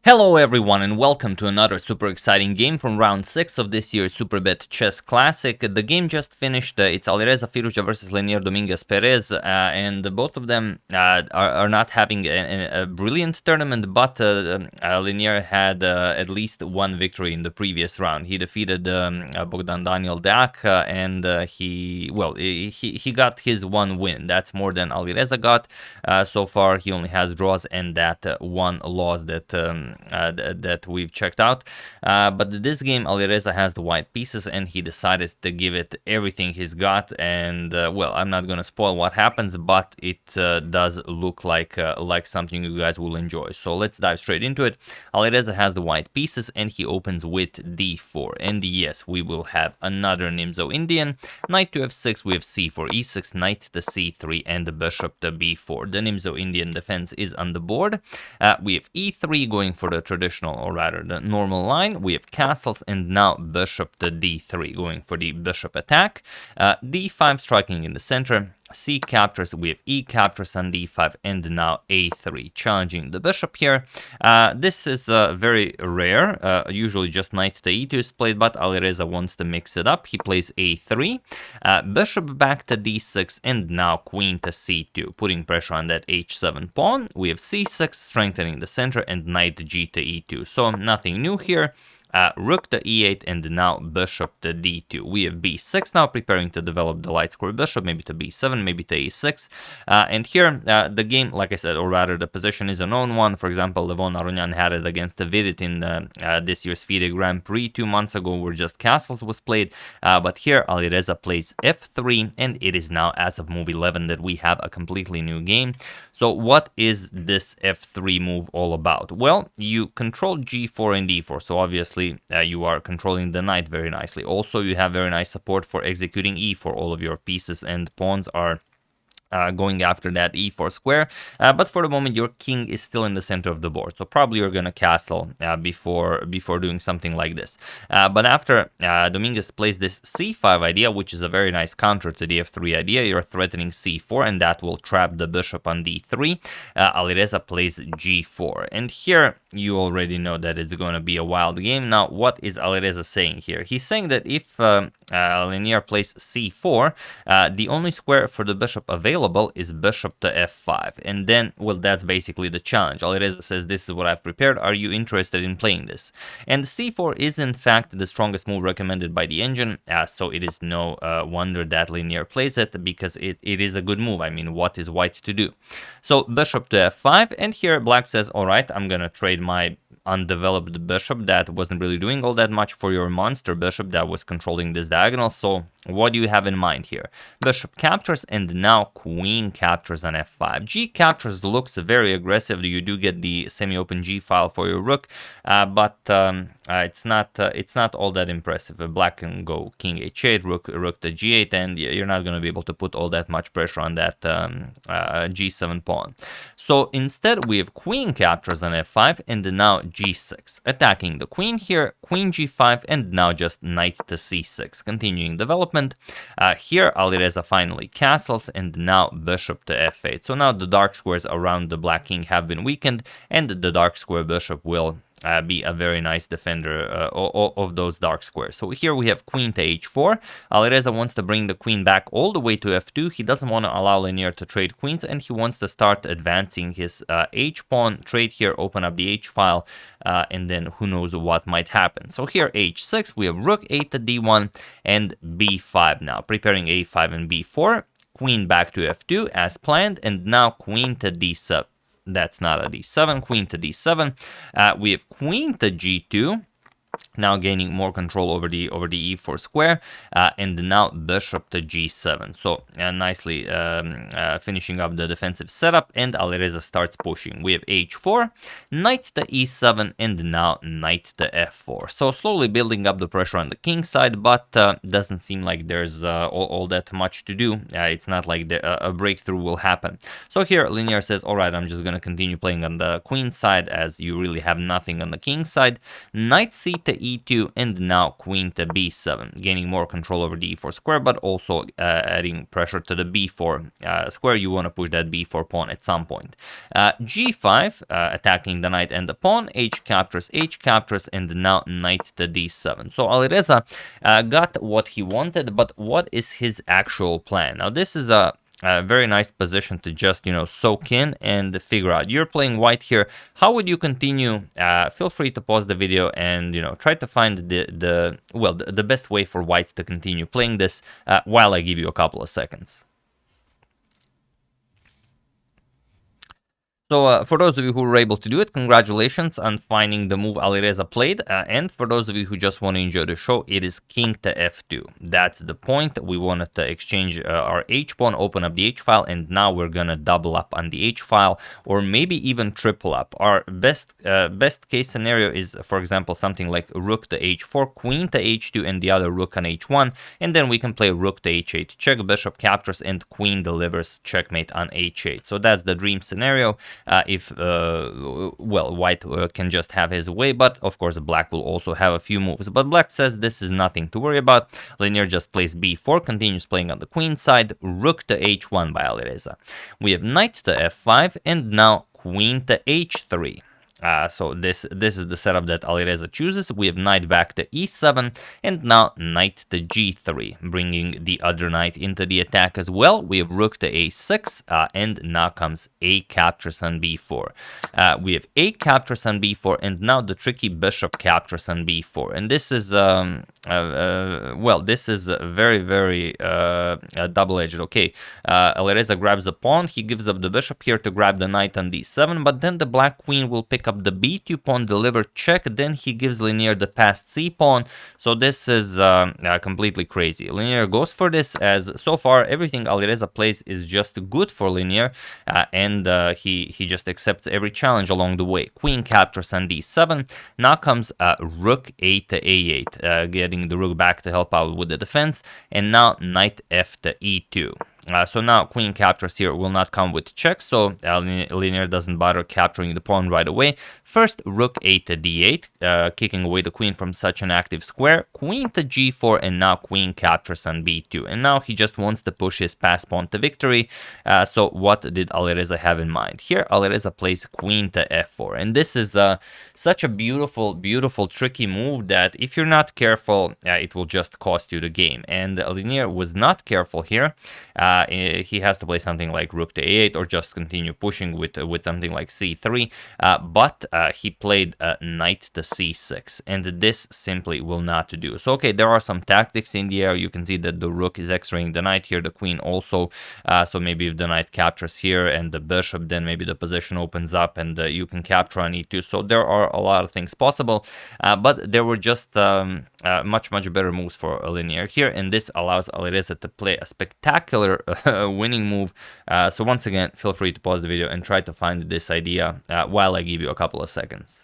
Hello everyone and welcome to another super exciting game from round 6 of this year's Superbet Chess Classic. The game just finished. It's Alireza Firouzja versus Leinier Dominguez Perez, and both of them are not having a brilliant tournament, but Leinier had at least one victory in the previous round. He defeated Bogdan Daniel Deac, and he got his one win. That's more than Alireza got. So far he only has draws and that one loss that we've checked out, but this game Alireza has the white pieces and he decided to give it everything he's got, and I'm not gonna spoil what happens, but it does look like something you guys will enjoy. So let's dive straight into it. Alireza has the white pieces and he opens with d4, and yes, we will have another Nimzo-Indian. Knight to f6, we have c4 e6, knight to c3, and the bishop to b4. The Nimzo-Indian defense is on the board. We have e3 going for the traditional, or rather the normal line. We have castles, and now bishop to d3 going for the bishop attack. d5 striking in the center. C captures, we have E captures on d5, and now a3 challenging the bishop here. This is very rare. Usually just knight to e2 is played, but Alireza wants to mix it up. He plays a3, bishop back to d6, and now queen to c2, putting pressure on that h7 pawn. We have c6 strengthening the center, and knight g to e2, so nothing new here. Rook to e8, and now bishop to d2. We have b6 now, preparing to develop the light square bishop, maybe to b7, maybe to a6. And here, the game, like I said, or rather the position is a known one. For example, Levon Aronian had it against Vidit in this year's FIDE Grand Prix 2 months ago, where just castles was played. But here, Alireza plays f3, and it is now, as of move 11, that we have a completely new game. So what is this f3 move all about? Well, you control g4 and d4, so obviously you are controlling the knight very nicely. Also, you have very nice support for executing e4. All of your pieces and pawns are going after that e4 square, but for the moment your king is still in the center of the board, so probably you're gonna castle before doing something like this. But after Dominguez plays this c5 idea, which is a very nice counter to the f3 idea, you're threatening c4, and that will trap the bishop on d3. Alireza plays g4, and here you already know that it's going to be a wild game. Now, what is Alireza saying here? He's saying that if Leinier plays c4, the only square for the bishop available is bishop to f5, and then, well, that's basically the challenge. Alireza says, this is what I've prepared, are you interested in playing this? And c4 is in fact the strongest move recommended by the engine, so it is no wonder that Leinier plays it, because it is a good move. I mean, what is white to do? So bishop to f5, and here black says, all right, I'm gonna trade my undeveloped bishop that wasn't really doing all that much for your monster bishop that was controlling this diagonal. So what do you have in mind here? Bishop captures, and now queen captures on f5. G captures looks very aggressive. You do get the semi-open G file for your rook, but it's not all that impressive. Black can go king h8, rook to g8, and you're not going to be able to put all that much pressure on that g7 pawn. So instead we have queen captures on f5, and now g6, attacking the queen here, queen g5, and now just knight to c6, continuing development. Here Alireza finally castles, and now bishop to f8. So now the dark squares around the black king have been weakened, and the dark square bishop will be a very nice defender of those dark squares. So here we have queen to h4. Alireza wants to bring the queen back all the way to f2. He doesn't want to allow Leinier to trade queens, and he wants to start advancing his h-pawn, trade here, open up the h-file, and then who knows what might happen. So here h6, we have rook 8 to d1, and b5 now, preparing a5 and b4. Queen back to f2 as planned, and now queen to d7. That's not a d7, queen to d7. We have queen to g2, now gaining more control over the e4 square, and now bishop to g7. So nicely finishing up the defensive setup, and Alireza starts pushing. We have h4, knight to e7, and now knight to f4. So slowly building up the pressure on the king side, but doesn't seem like there's all that much to do. It's not like a breakthrough will happen. So here Leinier says, all right, I'm just going to continue playing on the queen side, as you really have nothing on the king side. Knight c2, to e2, and now queen to b7, gaining more control over the e4 square, but also adding pressure to the b4 square. You want to push that b4 pawn at some point. g5, attacking the knight and the pawn, h captures, and now knight to d7. So Alireza got what he wanted, but what is his actual plan? Now this is a very nice position to just, soak in and figure out. You're playing white here. How would you continue? Feel free to pause the video and, try to find the best way for white to continue playing this while I give you a couple of seconds. So for those of you who were able to do it, congratulations on finding the move Alireza played. And for those of you who just want to enjoy the show, it is king to f2. That's the point. We wanted to exchange our h-pawn, open up the h-file, and now we're going to double up on the h-file, or maybe even triple up. Our best case scenario is, for example, something like rook to h4, queen to h2, and the other rook on h1. And then we can play rook to h8, check, bishop captures, and queen delivers checkmate on h8. So that's the dream scenario. If white can just have his way, but of course black will also have a few moves. But black says this is nothing to worry about. Leinier just plays b4, continues playing on the queen side, rook to h1 by Alireza. We have knight to f5, and now queen to h3. So this is the setup that Alireza chooses. We have knight back to e7, and now knight to g3, bringing the other knight into the attack as well. We have rook to a6, and now comes a captures on b4. We have a captures on b4, and now the tricky bishop captures on b4. And this is this is very, very double-edged. Okay, Alireza grabs a pawn. He gives up the bishop here to grab the knight on d7, but then the black queen will pick up the b2 pawn, deliver check, then he gives Leinier the passed c pawn. So this is completely crazy. Leinier goes for this, as so far everything Alireza plays is just good for Leinier, and he just accepts every challenge along the way. Queen captures on d7. Now comes rook a to a8, getting the rook back to help out with the defense, and now knight f to e2. So now queen captures here will not come with check, so Leinier doesn't bother capturing the pawn right away. First, rook a to d8, kicking away the queen from such an active square. Queen to g4, and now queen captures on b2. And now he just wants to push his pass pawn to victory. So what did Alireza have in mind? Here, Alireza plays queen to f4. And this is such a beautiful, beautiful, tricky move that if you're not careful, it will just cost you the game. And Leinier was not careful here. He has to play something like rook to a8, or just continue pushing with something like c3, but he played knight to c6, and this simply will not do. So okay, there are some tactics in the air. You can see that the rook is x-raying the knight here, the queen also, so maybe if the knight captures here and the bishop, then maybe the position opens up and you can capture on e2. So there are a lot of things possible, but there were just much better moves for Leinier here, and this allows Alireza to play a spectacular winning move. So once again, feel free to pause the video and try to find this idea while I give you a couple of seconds.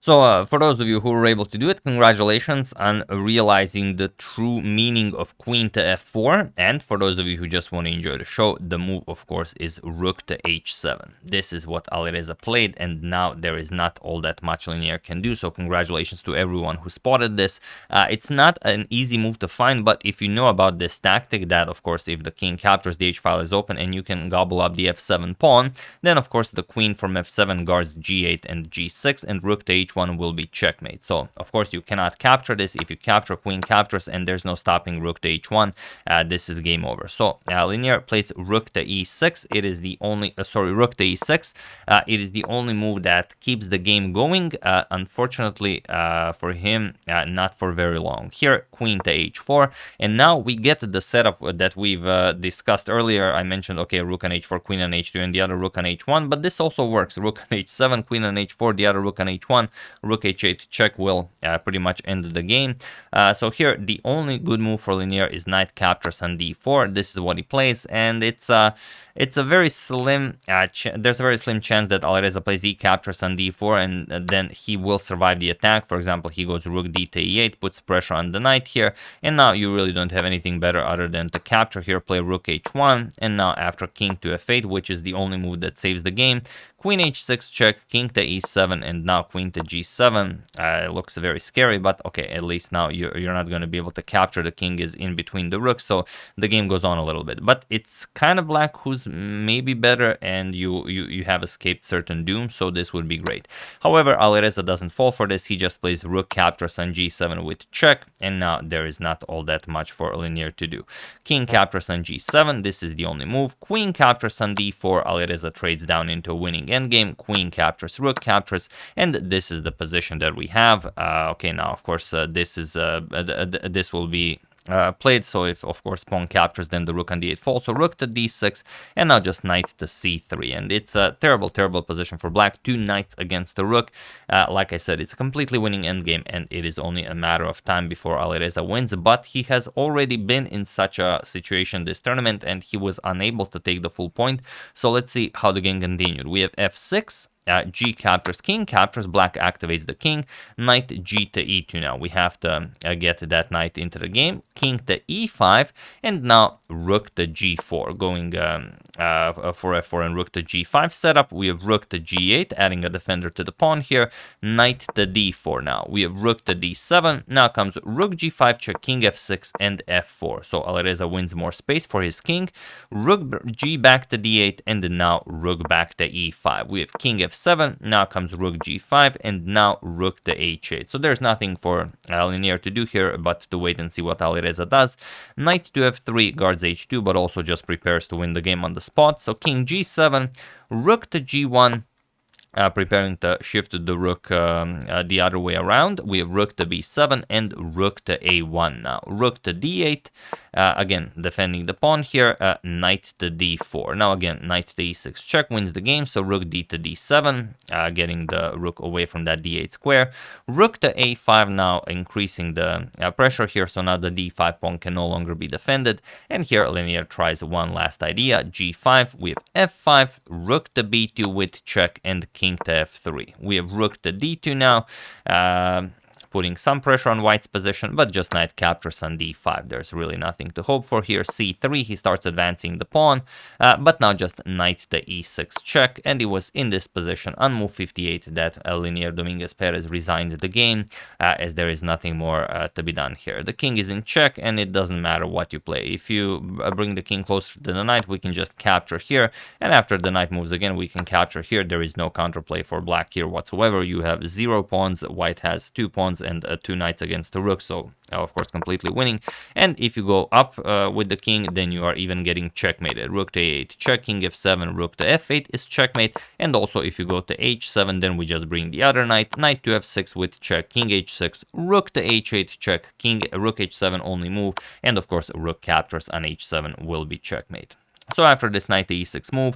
So for those of you who were able to do it, congratulations on realizing the true meaning of queen to f4. And for those of you who just want to enjoy the show, the move, of course, is rook to h7. This is what Alireza played, and now there is not all that much Leinier can do. So congratulations to everyone who spotted this. It's not an easy move to find, but if you know about this tactic, that, of course, if the king captures, the h-file is open and you can gobble up the f7 pawn, then, of course, the queen from f7 guards g8 and g6, and rook to h1 will be checkmate. So of course you cannot capture this. If you capture, queen captures, and there's no stopping rook to h1. This is game over. So Leinier plays rook to e6. It is the only rook to e6. It is the only move that keeps the game going. Unfortunately for him, not for very long. Here, queen to h4, and now we get the setup that we've discussed earlier. I mentioned, okay, rook on h4, queen on h2, and the other rook on h1, but this also works. Rook on h7, queen on h4, the other rook on h1, rook h8 check will pretty much end the game. So here, the only good move for Leinier is knight captures on d4. This is what he plays, and it's a very slim there's a very slim chance that Alireza plays e captures on d4, and then he will survive the attack. For example, he goes rook d to e8, puts pressure on the knight here, and now you really don't have anything better other than to capture here, play rook h1, and now after king to f8, which is the only move that saves the game, queen h6 check, king to e7, and now queen to g7. It looks very scary, but okay, at least now you're not going to be able to capture. The king is in between the rooks, so the game goes on a little bit. But it's kind of black who's maybe better, and you have escaped certain doom, so this would be great. However, Alireza doesn't fall for this. He just plays rook captures on g7 with check, and now there is not all that much for Leinier to do. King captures on g7, this is the only move. Queen captures on d4, Alireza trades down into a winning endgame. Queen captures, rook captures, and this is the position that we have. Okay, now of course this will be played, so if of course pawn captures, then the rook on d8 falls, so rook to d6, and now just knight to c3, and it's a terrible position for black. 2 knights against the rook. Like I said, it's a completely winning endgame, and it is only a matter of time before Alireza wins, but he has already been in such a situation this tournament, and he was unable to take the full point. So let's see how the game continued. We have f6, g captures, king captures, black activates the king, knight g to e2. Now we have to get that knight into the game, king to e5, and now rook to g4, going for f4 and rook to g5 setup. We have rook to g8, adding a defender to the pawn here, knight to d4. Now we have rook to d7, now comes rook g5 check, king f6, and f4. So Alireza wins more space for his king, rook g back to d8, and then now rook back to e5. We have king f7, now comes rook g5, and now rook to h8. So there's nothing for Leinier to do here but to wait and see what Alireza does. Knight to f3 guards h2, but also just prepares to win the game on the spot. So king g7, rook to g1, preparing to shift the rook the other way around. We have rook to b7 and rook to a1 now. Rook to d8, again defending the pawn here, knight to d4. Now again, knight to e6 check wins the game, so rook d to d7, getting the rook away from that d8 square. Rook to a5 now, increasing the pressure here, so now the d5 pawn can no longer be defended. And here Leinier tries one last idea, g5, we have f5, rook to b2 with check, and king to f3. We have rook to d2 now, putting some pressure on white's position, but just knight captures on d5. There's really nothing to hope for here. c3, he starts advancing the pawn, but now just knight to e6 check, and he was in this position on move 58 that Leinier Dominguez Perez resigned the game, as there is nothing more to be done here. The king is in check, and it doesn't matter what you play. If you bring the king closer to the knight, we can just capture here, and after the knight moves again, we can capture here. There is no counterplay for black here whatsoever. You have 0 pawns, white has 2 pawns, and 2 knights against the rook, so of course completely winning. And if you go up with the king, then you are even getting checkmated. Rook to a8 check, king f7, rook to f8 is checkmate, and also if you go to h7, then we just bring the other knight, knight to f6 with check, king h6, rook to h8 check, king rook h7 only move, and of course rook captures on h7 will be checkmate. So after this knight to e6 move,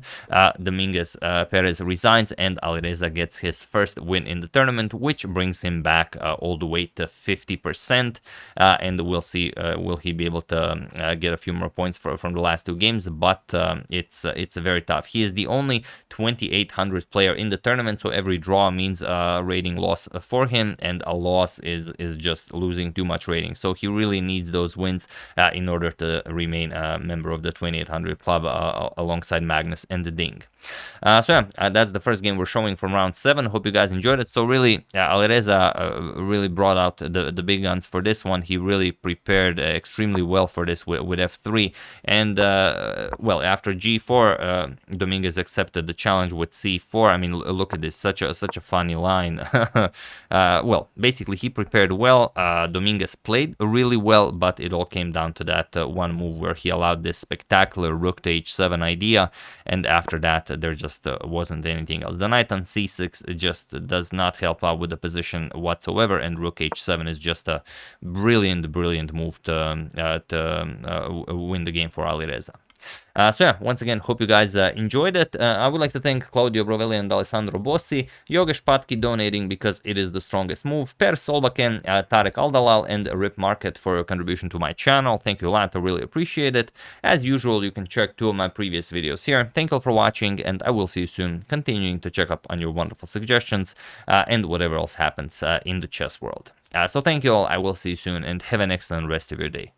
Dominguez Perez resigns, and Alireza gets his first win in the tournament, which brings him back all the way to 50%. And we'll see, will he be able to get a few more points from the last 2 games, but it's very tough. He is the only 2800 player in the tournament, so every draw means a rating loss for him, and a loss is just losing too much rating. So he really needs those wins in order to remain a member of the 2800 club, alongside Magnus and the Ding. So yeah, that's the first game we're showing from round 7. Hope you guys enjoyed it. So really, Alireza really brought out the big guns for this one. He really prepared extremely well for this with f3, and well, after g4, Dominguez accepted the challenge with c4. I mean, look at this, such a funny line. Well, basically he prepared well. Dominguez played really well, but it all came down to that one move where he allowed this spectacular rook to h7 idea, and after that there just wasn't anything else. The knight on c6 just does not help out with the position whatsoever, and rook h7 is just a brilliant move to win the game for Alireza. So yeah, once again, hope you guys enjoyed it. I would like to thank Claudio Brovelli and Alessandro Bossi, Yogesh Patki donating because it is the strongest move, Per Solbaken, Tarek Aldalal, and Rip Market for your contribution to my channel. Thank you a lot, I really appreciate it. As usual, you can check 2 of my previous videos here. Thank you all for watching, and I will see you soon, continuing to check up on your wonderful suggestions and whatever else happens in the chess world. So thank you all, I will see you soon, and have an excellent rest of your day.